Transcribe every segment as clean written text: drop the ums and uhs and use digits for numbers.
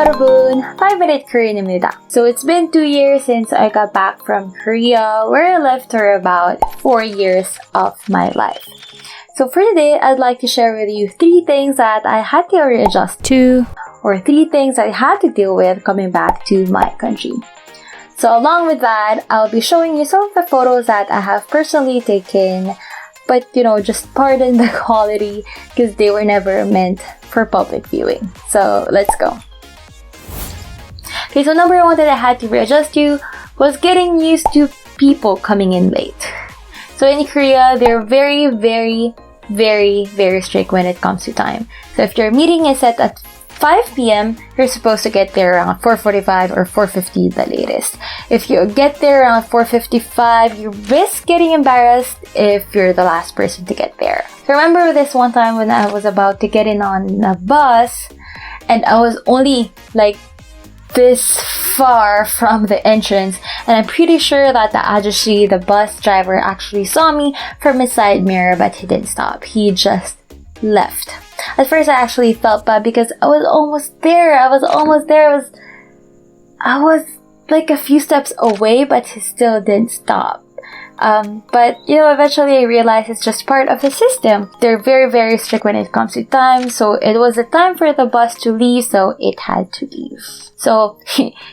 여러분, 5-minute Korean입니다. So it's been 2 years since I got back from Korea, where I lived for about 4 years of my life. So for today, I'd like to share with you 3 things that I had to readjust to, or 3 things I had to deal with coming back to my country. So along with that, I'll be showing you some of the photos that I have personally taken, but just pardon the quality because they were never meant for public viewing. So let's go. Okay, so number 1 that I had to readjust to was getting used to people coming in late. So in Korea, they're very, very, very, very strict when it comes to time. So if your meeting is set at 5 p.m., you're supposed to get there around 4:45 or 4:50 the latest. If you get there around 4:55, you risk getting embarrassed if you're the last person to get there. So remember this one time when I was about to get in on a bus, and I was only like this far from the entrance, and I'm pretty sure that the ajushi, the bus driver, actually saw me from his side mirror, but he didn't stop. He just left. At first, I actually felt bad because I was almost there. I was like a few steps away, but he still didn't stop. But eventually I realized it's just part of the system. They're very, very strict when it comes to time. So it was the time for the bus to leave, so it had to leave. So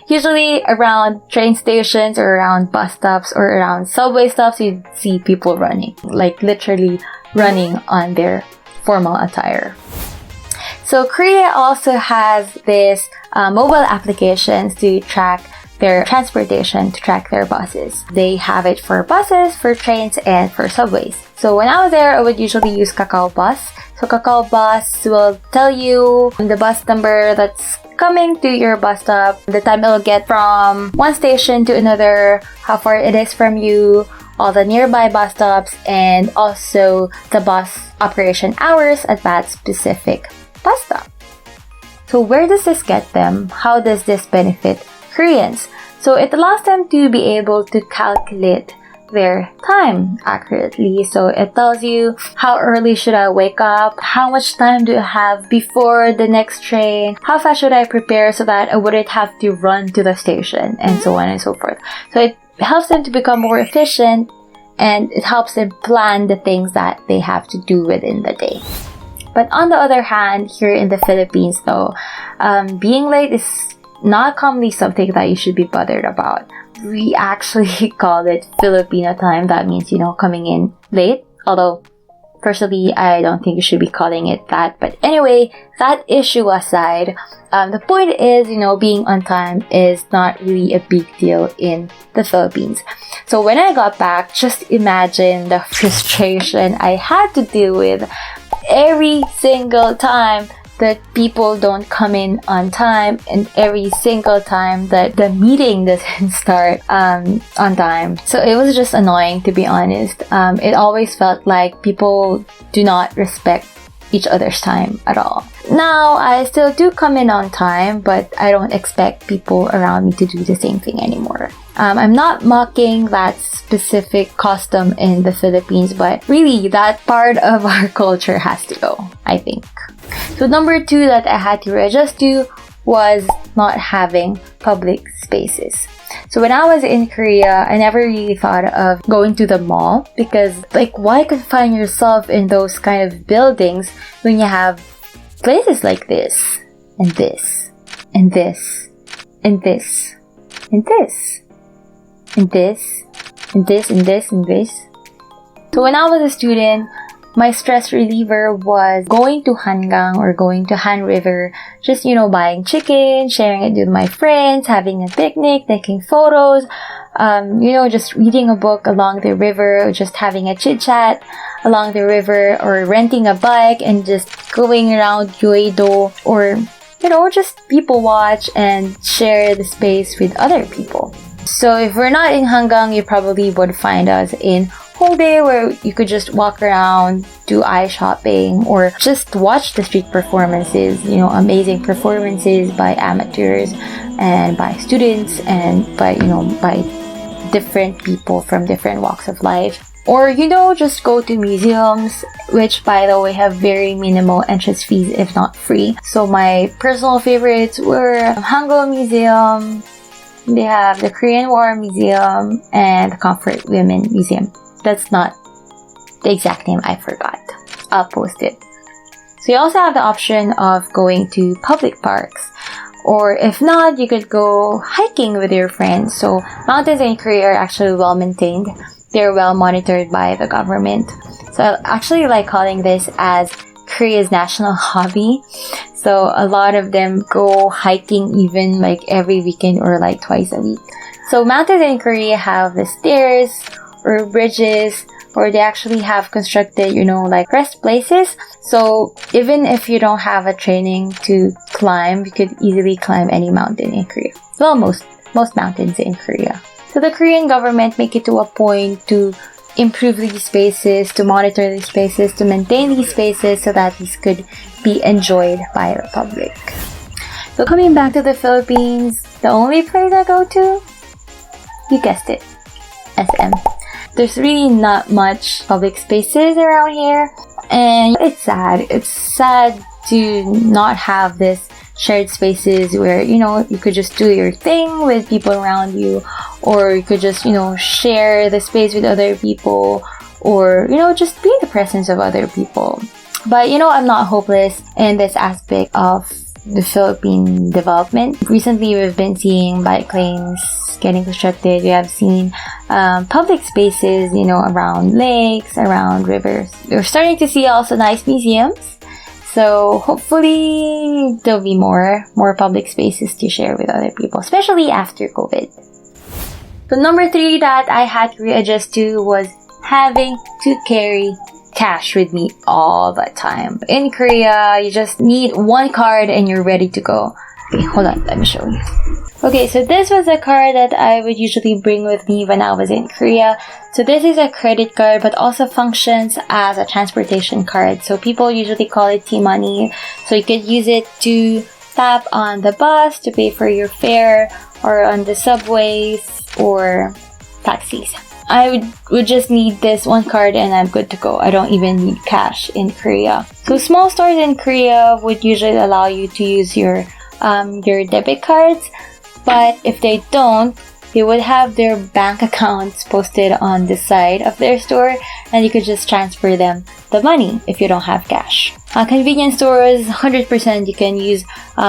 usually around train stations or around bus stops or around subway stops, you'd see people running, like literally running on their formal attire. So Korea also has this mobile applications to track their transportation, to track their buses. They have it for buses, for trains, and for subways. So when I was there, I would usually use Kakao Bus. So Kakao Bus will tell you the bus number that's coming to your bus stop, the time it'll get from one station to another, how far it is from you, all the nearby bus stops, and also the bus operation hours at that specific bus stop. So where does this get them? How does this benefit Koreans? So it allows them to be able to calculate their time accurately. So it tells you how early should I wake up, how much time do I have before the next train, how fast should I prepare so that I wouldn't have to run to the station, and so on and so forth. So it helps them to become more efficient, and it helps them plan the things that they have to do within the day. But on the other hand, here in the Philippines though, being late is not commonly something that you should be bothered about. We actually call it Filipino time. That means, coming in late. Although, personally, I don't think you should be calling it that. But anyway, that issue aside, the point is, being on time is not really a big deal in the Philippines. So when I got back, just imagine the frustration I had to deal with every single time that people don't come in on time, and every single time that the meeting doesn't start on time. So it was just annoying, to be honest. It always felt like people do not respect each other's time at all. Now, I still do come in on time, but I don't expect people around me to do the same thing anymore. I'm not mocking that specific custom in the Philippines, but really that part of our culture has to go, I think. So number 2 that I had to readjust to was not having public spaces. So when I was in Korea, I never really thought of going to the mall because, why confine yourself in those kind of buildings when you have places like this, and this, and this, and this, and this, and this, and this, and this, and this. So when I was a student, my stress reliever was going to Hangang or going to Han River, just, buying chicken, sharing it with my friends, having a picnic, taking photos, just reading a book along the river, or just having a chit-chat along the river, or renting a bike and just going around Yoido, or, just people watch and share the space with other people. So if we're not in Hangang, you probably would find us in Hongdae, where you could just walk around, do eye shopping, or just watch the street performances, amazing performances by amateurs and by students and by different people from different walks of life. Or, just go to museums, which by the way have very minimal entrance fees if not free. So my personal favorites were Hangul Museum, they have the Korean War Museum, and the Comfort Women Museum. That's not the exact name, I forgot. I'll post it. So you also have the option of going to public parks. Or if not, you could go hiking with your friends. So mountains in Korea are actually well maintained. They're well monitored by the government. So I actually like calling this as Korea's national hobby. So a lot of them go hiking even like every weekend or like twice a week. So mountains in Korea have the stairs or bridges, or they actually have constructed, like rest places. So even if you don't have a training to climb, you could easily climb any mountain in Korea. Well, most mountains in Korea. So the Korean government make it to a point to improve these spaces, to monitor these spaces, to maintain these spaces so that these could be enjoyed by the public. So coming back to the Philippines, the only place I go to, you guessed it, SM. There's really not much public spaces around here, and it's sad. It's sad to not have this shared spaces where, you could just do your thing with people around you, or you could just, share the space with other people, or, just be in the presence of other people. But, I'm not hopeless in this aspect of the Philippine development. Recently, we've been seeing bike lanes getting constructed. We have seen public spaces, around lakes, around rivers. We're starting to see also nice museums. So hopefully there'll be more public spaces to share with other people, especially after COVID. So number 3 that I had to readjust to was having to carry cash with me all the time. In Korea, you just need one card and you're ready to go. Okay, hold on, let me show you. Okay, so this was a card that I would usually bring with me when I was in Korea. So this is a credit card but also functions as a transportation card. So people usually call it T-money. So you could use it to tap on the bus to pay for your fare, or on the subways or taxis. I would just need this one card and I'm good to go. I don't even need cash in Korea. So small stores in Korea would usually allow you to use your debit cards. But if they don't, they would have their bank accounts posted on the side of their store, and you could just transfer them the money if you don't have cash. Convenience stores, 100% you can use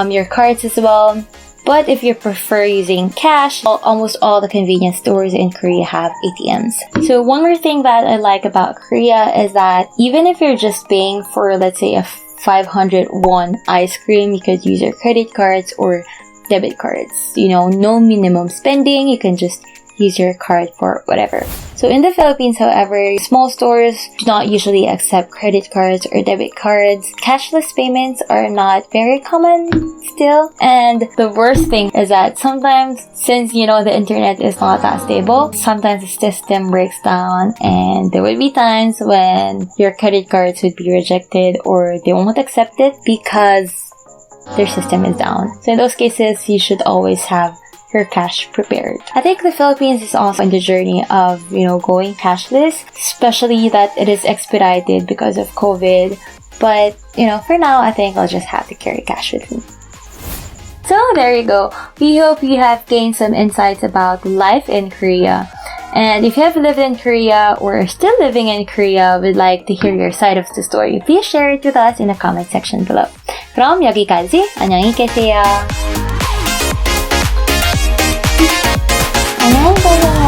your cards as well. But if you prefer using cash, almost all the convenience stores in Korea have ATMs. So one more thing that I like about Korea is that even if you're just paying for, let's say, a 500 won ice cream, you could use your credit cards or debit cards. No minimum spending. You can just use your card for whatever. So in the Philippines, however, small stores do not usually accept credit cards or debit cards. Cashless payments are not very common still. And the worst thing is that sometimes, since, the internet is not that stable, sometimes the system breaks down and there would be times when your credit cards would be rejected or they won't accept it because their system is down. So in those cases, you should always have your cash prepared. I think the Philippines is also in the journey of, going cashless, especially that it is expedited because of COVID. But, for now, I think I'll just have to carry cash with me. So there you go. We hope you have gained some insights about life in Korea. And if you have lived in Korea or are still living in Korea, would like to hear your side of the story, please share it with us in the comment section below. 그럼 여기까지. 안녕히 계세요. 안녕히 계세요.